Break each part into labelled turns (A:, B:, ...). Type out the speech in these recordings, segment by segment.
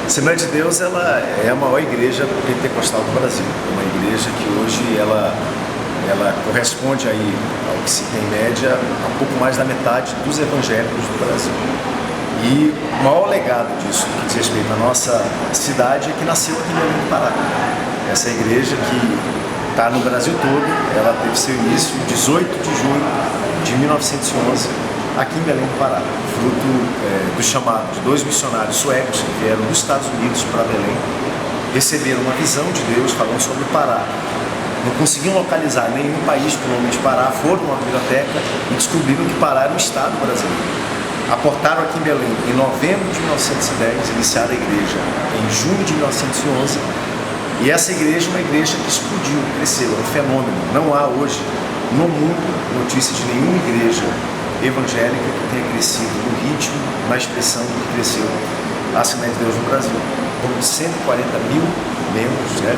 A: Assembleia de Deus, ela é a maior igreja pentecostal do Brasil. Uma igreja que hoje ela corresponde aí ao que se tem em média a pouco mais da metade dos evangélicos do Brasil. E o maior legado disso, que diz respeito à nossa cidade, é que nasceu aqui em Belém do Pará. Essa igreja que está no Brasil todo, ela teve seu início em 18 de junho de 1911, aqui em Belém do Pará, fruto do chamado de dois missionários suecos que vieram dos Estados Unidos para Belém, receberam uma visão de Deus falando sobre o Pará. Não conseguiam localizar nenhum país com o nome de Pará, foram a uma biblioteca e descobriram que Pará era um estado brasileiro. Aportaram aqui em Belém em novembro de 1910, iniciaram a igreja em junho de 1911, e essa igreja é uma igreja que explodiu, cresceu, é um fenômeno. Não há hoje no mundo notícia de nenhuma igreja evangélica que tenha crescido no ritmo, na expressão do que cresceu a Assembleia de Deus no Brasil. Com 140 mil membros, né?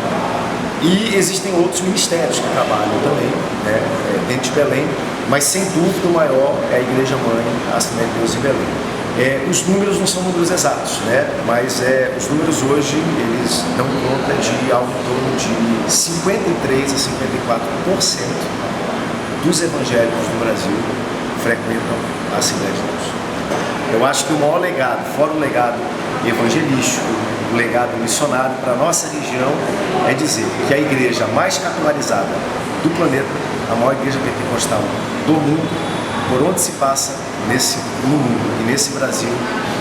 A: E existem outros ministérios que trabalham também, né, dentro de Belém, mas sem dúvida o maior é a Igreja Mãe, a Assembleia de Deus em Belém. Os números não são números exatos, né, mas os números hoje eles dão conta de algo em torno de 53 a 54% dos evangélicos do Brasil frequentam a Assembleia de Deus. Eu acho que o maior legado, fora o legado evangelístico, o legado missionário para a nossa região, é dizer que a igreja mais capitalizada do planeta, a maior igreja pentecostal do mundo, por onde se passa no mundo e nesse Brasil,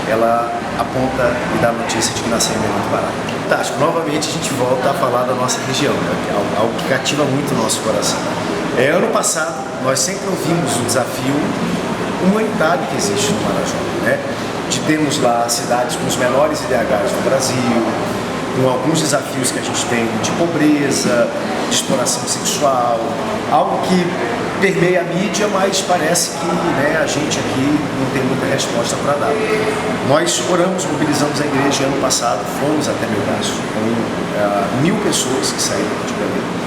A: ela aponta e dá notícia de que nasceu em Belém do Pará. Fantástico. Novamente a gente volta a falar da nossa região, né? Que é algo que cativa muito o nosso coração. Ano passado, nós sempre ouvimos o desafio humanitário que existe no Marajó, né? De termos lá cidades com os menores IDHs do Brasil, com alguns desafios que a gente tem de pobreza, de exploração sexual, algo que permeia a mídia, mas parece que, né, a gente aqui não tem muita resposta para dar. Nós oramos, mobilizamos a igreja ano passado, fomos até Melgaço, com 1000 pessoas que saíram de Belém.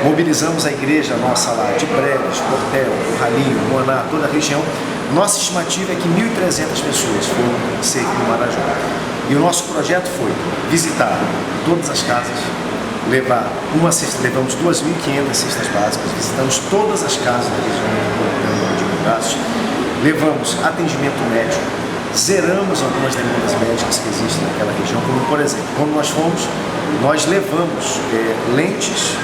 A: Mobilizamos a igreja nossa lá de Breves, Portel, Ralinho, Moaná, toda a região. Nossa estimativa é que 1.300 pessoas foram servir no Marajó. E o nosso projeto foi visitar todas as casas, levamos 2.500 cestas básicas, visitamos todas as casas da região de Melgaço, levamos atendimento médico, zeramos algumas demandas médicas que existem naquela região, como por exemplo, quando nós fomos, nós levamos lentes,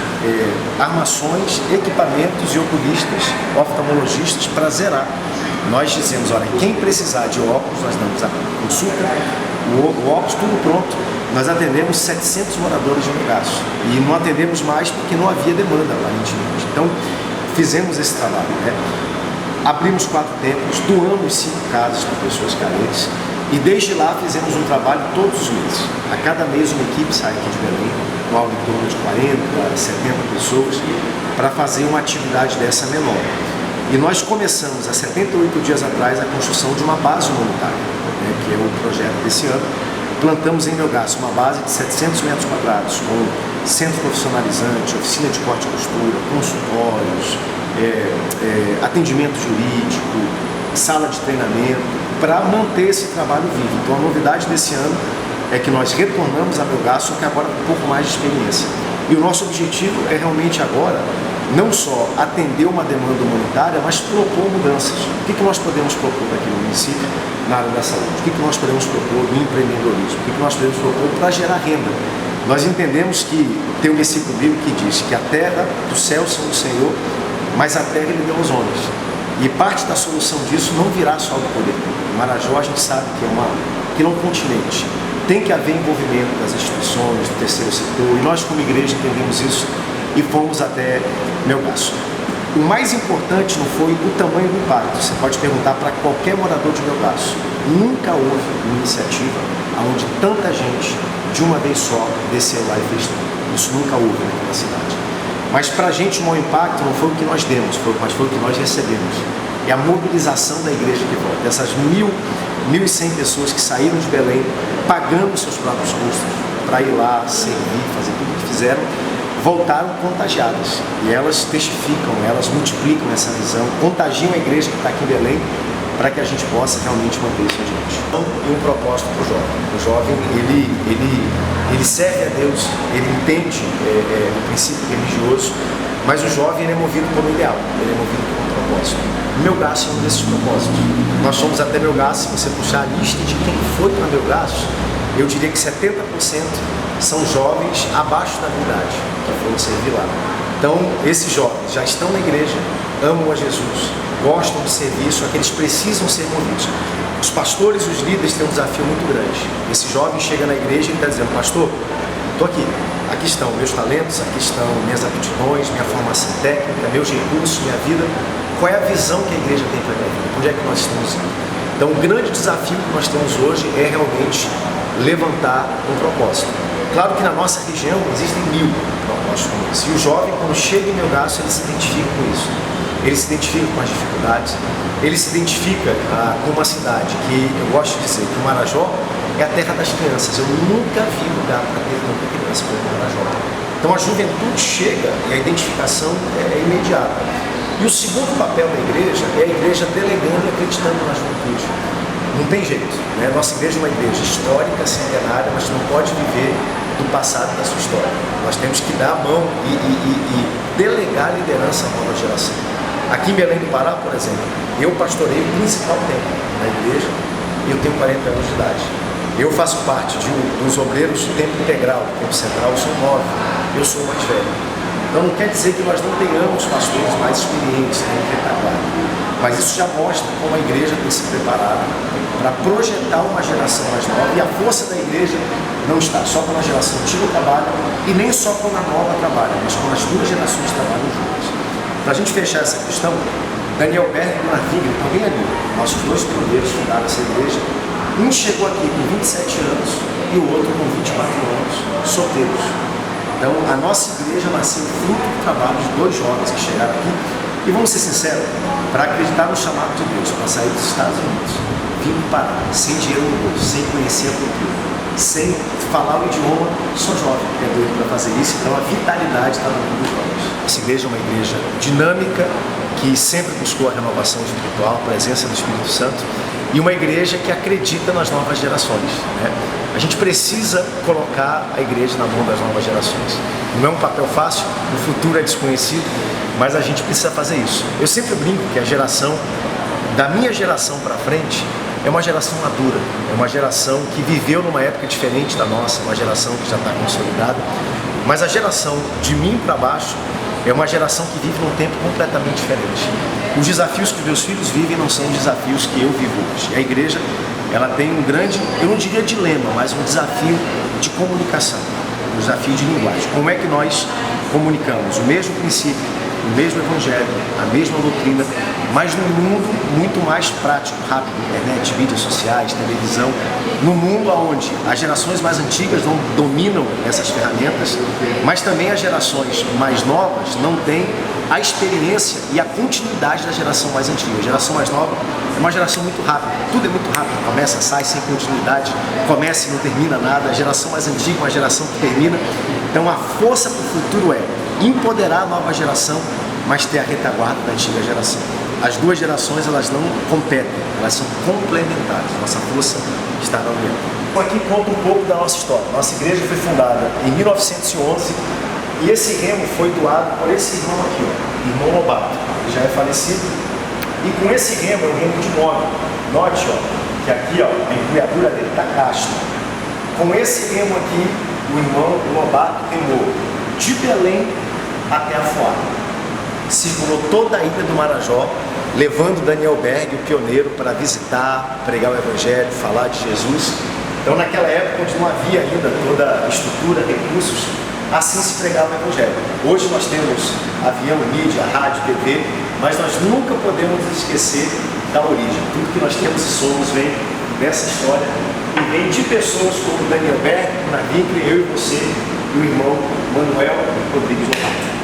A: armações, equipamentos e oculistas, oftalmologistas para zerar. Nós dizemos, olha, quem precisar de óculos, nós damos a consulta, o óculos tudo pronto. Nós atendemos 700 moradores de Melgaço e não atendemos mais porque não havia demanda aparentemente. Então, fizemos esse trabalho, né? Abrimos 4 templos, doamos 5 casas para pessoas carentes e desde lá fizemos um trabalho todos os meses. A cada mês uma equipe sai aqui de Belém, com algo em torno de 40 a 70 pessoas, para fazer uma atividade dessa menor. E nós começamos, há 78 dias atrás, a construção de uma base humanitária, né, que é o projeto desse ano. Plantamos em Melgaço uma base de 700 metros quadrados, com centro profissionalizante, oficina de corte e costura, consultórios, atendimento jurídico, sala de treinamento, para manter esse trabalho vivo. Então a novidade desse ano é que nós retornamos a Melgaço, só que agora com um pouco mais de experiência. E o nosso objetivo é realmente agora não só atender uma demanda humanitária, mas propor mudanças. O que nós podemos propor aqui no município, na área da saúde? O que nós podemos propor no empreendedorismo? O que nós podemos propor para gerar renda? Nós entendemos que tem um versículo bíblico que diz que a terra do céu são do Senhor, mas a terra Ele deu aos homens. E parte da solução disso não virá só do poder público. Marajó a gente sabe que é um continente. Tem que haver envolvimento das instituições, do terceiro setor, e nós como igreja entendemos isso e fomos até Melgaço. O mais importante não foi o tamanho do impacto. Você pode perguntar para qualquer morador de Melgaço. Nunca houve uma iniciativa onde tanta gente, de uma vez só, desceu lá e fez tudo. Isso nunca houve naquela cidade. Mas para a gente o maior impacto não foi o que nós demos, mas foi o que nós recebemos. É a mobilização da igreja que volta. Essas 1.100 pessoas que saíram de Belém, pagando seus próprios custos para ir lá, servir, fazer tudo o que fizeram, voltaram contagiadas. E elas testificam, elas multiplicam essa visão, contagiam a igreja que está aqui em Belém, para que a gente possa realmente manter isso adiante. E um propósito para o jovem. O jovem, ele ele serve a Deus, ele entende o princípio religioso, mas o jovem ele é movido por um ideal, ele é movido por um propósito. Melgaço é um desses propósitos. Nós fomos até Melgaço, se você puxar a lista de quem foi para Melgaço, eu diria que 70% são jovens abaixo da minha idade, que foram servir lá. Então, esses jovens já estão na igreja, amam a Jesus, gostam de serviço, aqueles precisam ser movidos. Os pastores, os líderes têm um desafio muito grande. Esse jovem chega na igreja e está dizendo: pastor, estou aqui estão meus talentos, aqui estão minhas aptidões, minha formação técnica, meus recursos, minha vida. Qual é a visão que a igreja tem para a minha vida? Onde é que nós estamos indo? Então, o grande desafio que nós temos hoje é realmente levantar um propósito. Claro que na nossa região existem 1000 propósitos como esse. E o jovem, quando chega em Melgaço, ele se identifica com isso. Ele se identifica com as dificuldades, ele se identifica com uma cidade que, eu gosto de dizer, que o Marajó é a terra das crianças. Eu nunca vi lugar para ter tanta criança como o Marajó. Então a juventude chega e a identificação é imediata. E o segundo papel da igreja é a igreja delegando e acreditando na juventude. Não tem jeito, né? Nossa igreja é uma igreja histórica, centenária, mas não pode viver do passado da sua história. Nós temos que dar a mão e delegar a liderança à nova geração. Aqui em Belém do Pará, por exemplo, eu pastorei o principal templo na igreja e eu tenho 40 anos de idade. Eu faço parte dos obreiros do tempo integral, do tempo central, são 9, eu sou o mais velho. Então não quer dizer que nós não tenhamos pastores mais experientes na retaguarda, mas isso já mostra como a igreja tem se preparado para projetar uma geração mais nova, e a força da igreja não está só quando a geração antiga trabalha e nem só quando a nova trabalha, mas quando as duas gerações trabalham juntas. Para a gente fechar essa questão, Daniel Berg e Gunnar Wigner estão bem ali, nossos 2 pioneiros fundaram essa igreja. Um chegou aqui com 27 anos e o outro com 24 anos, solteiros. Então, a nossa igreja nasceu fruto do trabalho de 2 jovens que chegaram aqui. E vamos ser sinceros, para acreditar no chamado de Deus, para sair dos Estados Unidos, vir para Pará, sem dinheiro no bolso, sem conhecer a cultura, sem falar o idioma, sou jovem, é doido para fazer isso. Então, a vitalidade está no mundo dos jovens. Essa igreja é uma igreja dinâmica, que sempre buscou a renovação espiritual, a presença do Espírito Santo, e uma igreja que acredita nas novas gerações, né? A gente precisa colocar a igreja na mão das novas gerações. Não é um papel fácil, o futuro é desconhecido, mas a gente precisa fazer isso. Eu sempre brinco que a geração, da minha geração para frente, é uma geração madura, é uma geração que viveu numa época diferente da nossa, uma geração que já está consolidada, mas a geração de mim para baixo é uma geração que vive num tempo completamente diferente. Os desafios que meus filhos vivem não são os desafios que eu vivo hoje. A igreja, ela tem um grande, eu não diria dilema, mas um desafio de comunicação, um desafio de linguagem. Como é que nós comunicamos o mesmo princípio, o mesmo evangelho, a mesma doutrina, mas num mundo muito mais prático, rápido, internet, mídias sociais, televisão, num mundo onde as gerações mais antigas não dominam essas ferramentas, mas também as gerações mais novas não têm a experiência e a continuidade da geração mais antiga. A geração mais nova é uma geração muito rápida, tudo é muito rápido, começa, sai, sem continuidade, começa e não termina nada. A geração mais antiga é uma geração que termina. Então a força para o futuro é empoderar a nova geração, mas ter a retaguarda da antiga geração. As duas gerações, elas não competem, elas são complementares. Nossa força está na união. Então aqui conta um pouco da nossa história. Nossa igreja foi fundada em 1911 e esse remo foi doado por esse irmão aqui, ó, irmão Lobato, que já é falecido. E com esse remo, é o remo de nome. Note, ó, que aqui, ó, a empunhadura dele está casta. Com esse remo aqui, o irmão Lobato remou de Belém até Afuá. Circulou toda a ilha do Marajó, levando Daniel Berg, o pioneiro, para visitar, pregar o Evangelho, falar de Jesus. Então, naquela época, onde não havia ainda toda a estrutura, recursos, assim se pregava o Evangelho. Hoje nós temos avião, mídia, rádio, TV, mas nós nunca podemos esquecer da origem. Tudo que nós temos e somos vem dessa história e vem de pessoas como Daniel Berg, Gunnar Wigner, eu e você, e o irmão Manuel Rodrigues Lobato.